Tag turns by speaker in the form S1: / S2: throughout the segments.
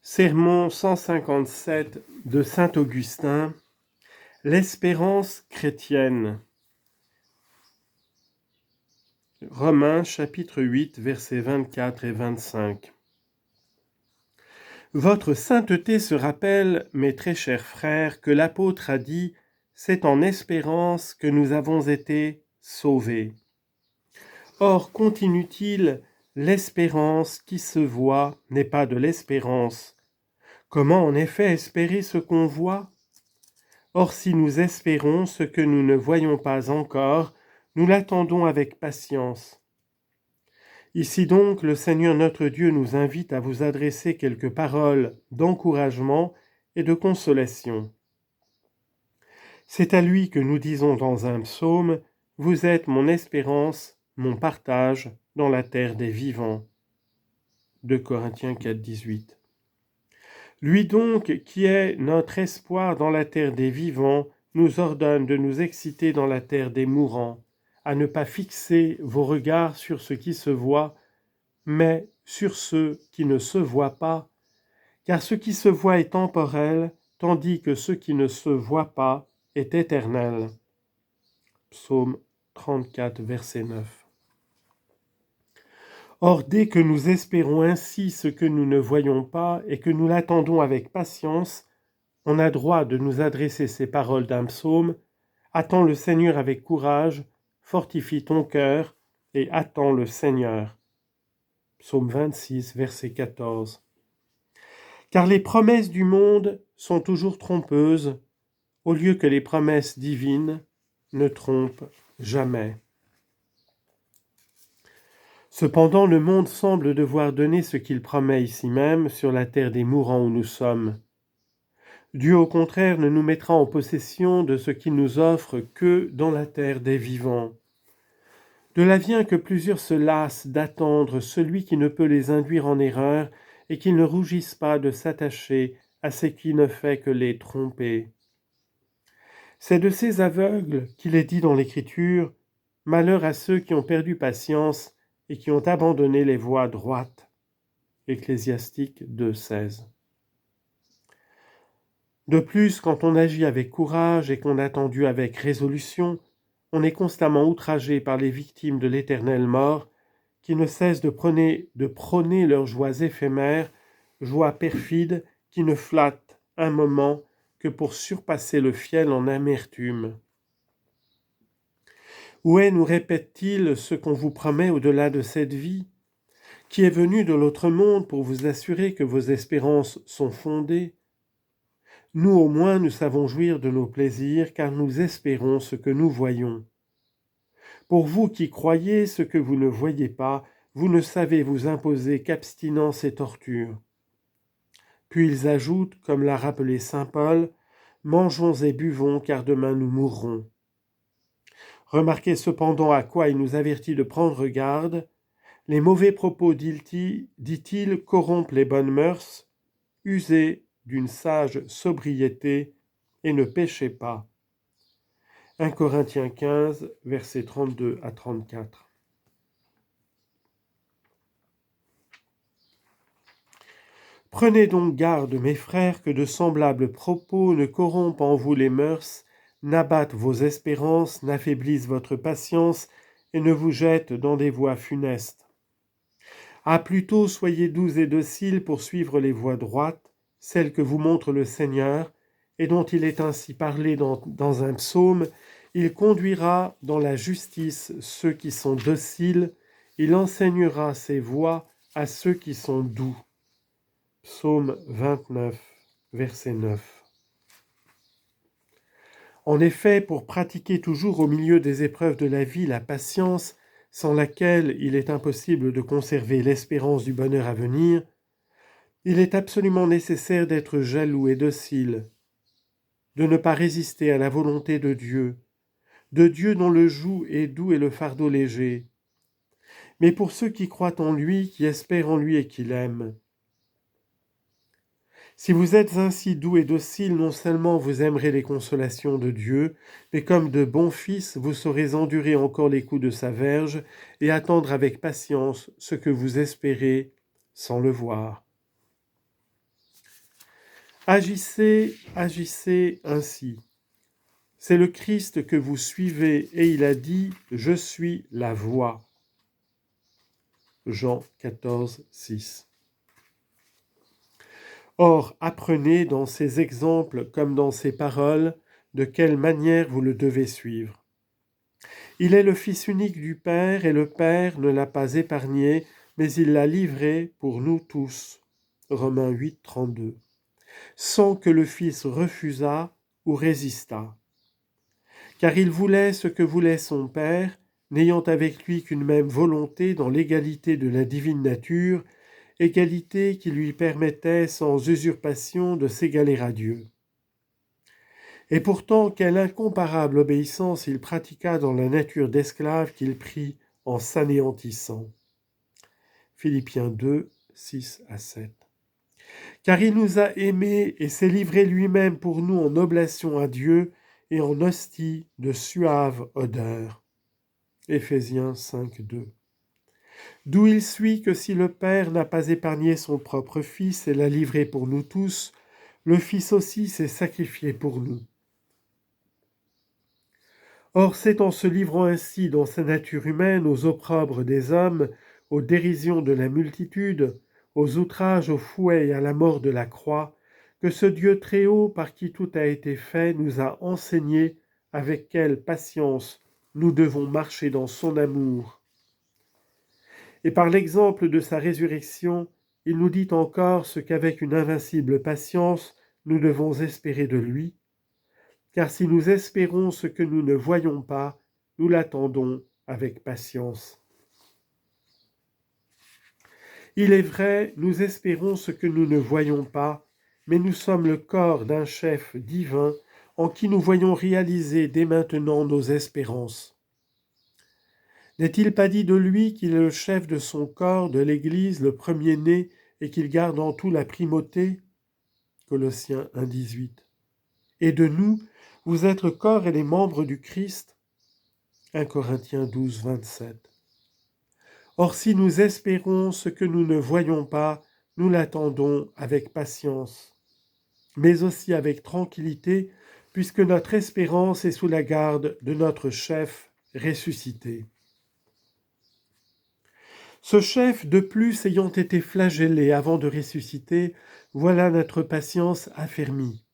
S1: Sermon 157 de saint Augustin. L'espérance chrétienne. Romains chapitre 8 versets 24 et 25. Votre sainteté se rappelle, mes très chers frères, que l'apôtre a dit « C'est en espérance que nous avons été sauvés ». Or, continue-t-il, l'espérance qui se voit n'est pas de l'espérance. Comment en effet espérer ce qu'on voit ? Or, si nous espérons ce que nous ne voyons pas encore, nous l'attendons avec patience. Ici donc, le Seigneur notre Dieu nous invite à vous adresser quelques paroles d'encouragement et de consolation. C'est à lui que nous disons dans un psaume « Vous êtes mon espérance, mon partage dans la terre des vivants ». 2 Corinthiens 4, 18. Lui donc, qui est notre espoir dans la terre des vivants, nous ordonne de nous exciter dans la terre des mourants, à ne pas fixer vos regards sur ce qui se voit, mais sur ce qui ne se voit pas, car ce qui se voit est temporel, tandis que ce qui ne se voit pas est éternel. Psaume 34, verset 9. Or, dès que nous espérons ainsi ce que nous ne voyons pas et que nous l'attendons avec patience, on a droit de nous adresser ces paroles d'un psaume « Attends le Seigneur avec courage, fortifie ton cœur et attends le Seigneur ». Psaume 26, verset 14. Car les promesses du monde sont toujours trompeuses, au lieu que les promesses divines ne trompent jamais. Cependant, le monde semble devoir donner ce qu'il promet ici même sur la terre des mourants où nous sommes. Dieu, au contraire, ne nous mettra en possession de ce qu'il nous offre que dans la terre des vivants. De là vient que plusieurs se lassent d'attendre celui qui ne peut les induire en erreur et qu'ils ne rougissent pas de s'attacher à ce qui ne fait que les tromper. C'est de ces aveugles qu'il est dit dans l'Écriture « Malheur à ceux qui ont perdu patience et qui ont abandonné les voies droites ». Ecclésiastique 2,16. De plus, quand on agit avec courage et qu'on a attendu avec résolution, on est constamment outragé par les victimes de l'éternelle mort qui ne cessent de prôner leurs joies éphémères, joies perfides qui ne flattent un moment que pour surpasser le fiel en amertume. Où est, nous répète-t-il, ce qu'on vous promet au-delà de cette vie, qui est venu de l'autre monde pour vous assurer que vos espérances sont fondées ? Nous au moins nous savons jouir de nos plaisirs car nous espérons ce que nous voyons. Pour vous qui croyez ce que vous ne voyez pas, vous ne savez vous imposer qu'abstinence et torture. Puis ils ajoutent, comme l'a rappelé saint Paul, « Mangeons et buvons car demain nous mourrons ». Remarquez cependant à quoi il nous avertit de prendre garde. Les mauvais propos, dit-il, corrompent les bonnes mœurs, usez d'une sage sobriété et ne péchez pas. 1 Corinthiens 15, versets 32 à 34. Prenez donc garde, mes frères, que de semblables propos ne corrompent en vous les mœurs, n'abattent vos espérances, n'affaiblissent votre patience et ne vous jettent dans des voies funestes. Ah, plutôt soyez doux et dociles pour suivre les voies droites, celles que vous montre le Seigneur, et dont il est ainsi parlé dans un psaume. Il conduira dans la justice ceux qui sont dociles, il enseignera ses voies à ceux qui sont doux. Psaume 29, verset 9. En effet, pour pratiquer toujours au milieu des épreuves de la vie la patience, sans laquelle il est impossible de conserver l'espérance du bonheur à venir, il est absolument nécessaire d'être jaloux et docile, de ne pas résister à la volonté de Dieu dont le joug est doux et le fardeau léger. Mais pour ceux qui croient en lui, qui espèrent en lui et qui l'aiment. Si vous êtes ainsi doux et dociles, non seulement vous aimerez les consolations de Dieu, mais comme de bons fils, vous saurez endurer encore les coups de sa verge et attendre avec patience ce que vous espérez sans le voir. Agissez, agissez ainsi. C'est le Christ que vous suivez et il a dit « Je suis la voie ». Jean 14, 6. Or, apprenez dans ces exemples comme dans ces paroles de quelle manière vous le devez suivre. Il est le Fils unique du Père et le Père ne l'a pas épargné, mais il l'a livré pour nous tous. Romains 8, 32. Sans que le Fils refusât ou résistât. Car il voulait ce que voulait son Père, n'ayant avec lui qu'une même volonté dans l'égalité de la divine nature, égalité qui lui permettait sans usurpation de s'égaler à Dieu. Et pourtant, quelle incomparable obéissance il pratiqua dans la nature d'esclave qu'il prit en s'anéantissant. Philippiens 2, 6 à 7. Car il nous a aimés et s'est livré lui-même pour nous en oblation à Dieu et en hostie de suave odeur. Éphésiens 5, 2. D'où il suit que si le Père n'a pas épargné son propre Fils et l'a livré pour nous tous, le Fils aussi s'est sacrifié pour nous. Or c'est en se livrant ainsi dans sa nature humaine aux opprobres des hommes, aux dérisions de la multitude, aux outrages, aux fouets et à la mort de la croix, que ce Dieu très haut par qui tout a été fait nous a enseigné avec quelle patience nous devons marcher dans son amour. Et par l'exemple de sa résurrection, il nous dit encore ce qu'avec une invincible patience nous devons espérer de lui, car si nous espérons ce que nous ne voyons pas, nous l'attendons avec patience. Il est vrai, nous espérons ce que nous ne voyons pas, mais nous sommes le corps d'un chef divin en qui nous voyons réaliser dès maintenant nos espérances. N'est-il pas dit de lui qu'il est le chef de son corps, de l'Église, le premier-né, et qu'il garde en tout la primauté ? Colossiens 1, 18. Et de nous, vous êtes le corps et les membres du Christ. 1 Corinthiens 12, 27. Or si nous espérons ce que nous ne voyons pas, nous l'attendons avec patience, mais aussi avec tranquillité, puisque notre espérance est sous la garde de notre chef ressuscité. Ce chef, de plus, ayant été flagellé avant de ressusciter, voilà notre patience affermie.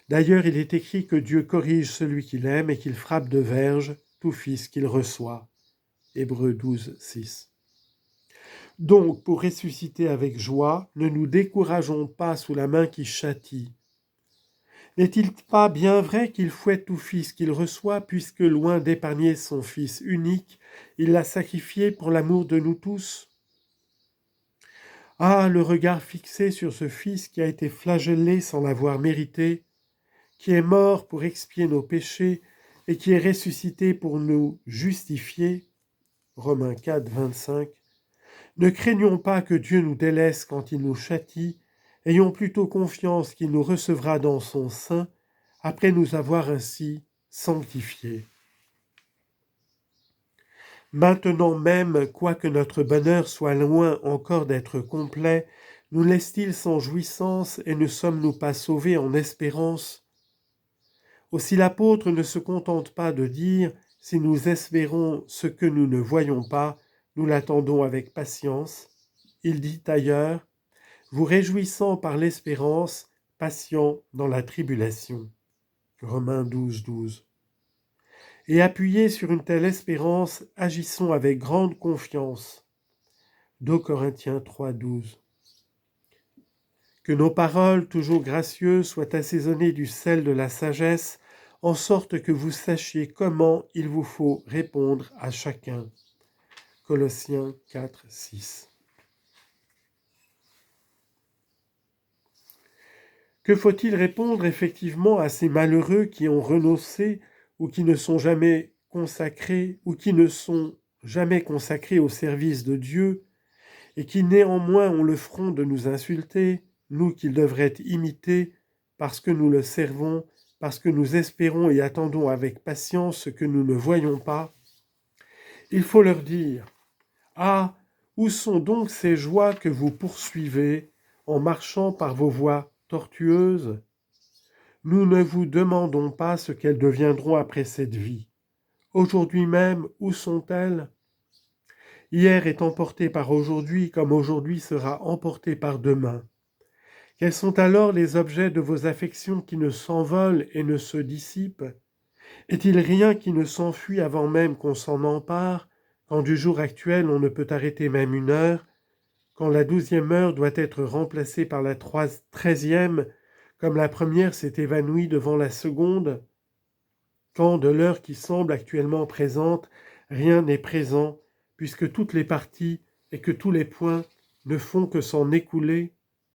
S1: D'ailleurs, il est écrit que Dieu corrige celui qu'il aime et qu'il frappe de verge tout fils qu'il reçoit. Hébreux 12, 6. Donc, pour ressusciter avec joie, ne nous décourageons pas sous la main qui châtie. N'est-il pas bien vrai qu'il fouette tout fils qu'il reçoit, puisque loin d'épargner son Fils unique, il l'a sacrifié pour l'amour de nous tous ? Ah, le regard fixé sur ce Fils qui a été flagellé sans l'avoir mérité, qui est mort pour expier nos péchés et qui est ressuscité pour nous justifier. Romains 4, 25. Ne craignons pas que Dieu nous délaisse quand il nous châtie, ayons plutôt confiance qu'il nous recevra dans son sein, après nous avoir ainsi sanctifiés. Maintenant même, quoique notre bonheur soit loin encore d'être complet, nous laisse-t-il sans jouissance et ne sommes-nous pas sauvés en espérance ? Aussi l'apôtre ne se contente pas de dire « si nous espérons ce que nous ne voyons pas, nous l'attendons avec patience ». Il dit ailleurs « vous réjouissant par l'espérance, patient dans la tribulation ». Romains 12, 12. Et appuyés sur une telle espérance, agissons avec grande confiance. 2 Corinthiens 3, 12. Que nos paroles, toujours gracieuses, soient assaisonnées du sel de la sagesse, en sorte que vous sachiez comment il vous faut répondre à chacun. Colossiens 4, 6. Que faut-il répondre effectivement à ces malheureux qui ont renoncé ou qui ne sont jamais consacrés ou qui ne sont jamais consacrés au service de Dieu et qui néanmoins ont le front de nous insulter, nous qu'ils devraient imiter parce que nous le servons, parce que nous espérons et attendons avec patience ce que nous ne voyons pas? Il faut leur dire « Ah, où sont donc ces joies que vous poursuivez en marchant par vos voies tortueuses, nous ne vous demandons pas ce qu'elles deviendront après cette vie. Aujourd'hui même, où sont-elles? Hier est emporté par aujourd'hui, comme aujourd'hui sera emporté par demain. Quels sont alors les objets de vos affections qui ne s'envolent et ne se dissipent? Est-il rien qui ne s'enfuit avant même qu'on s'en empare, quand du jour actuel on ne peut arrêter même une heure, quand la 12e heure doit être remplacée par la 13e, comme la première s'est évanouie devant la seconde? Quand de l'heure qui semble actuellement présente, rien n'est présent, puisque toutes les parties et que tous les points ne font que s'en écouler?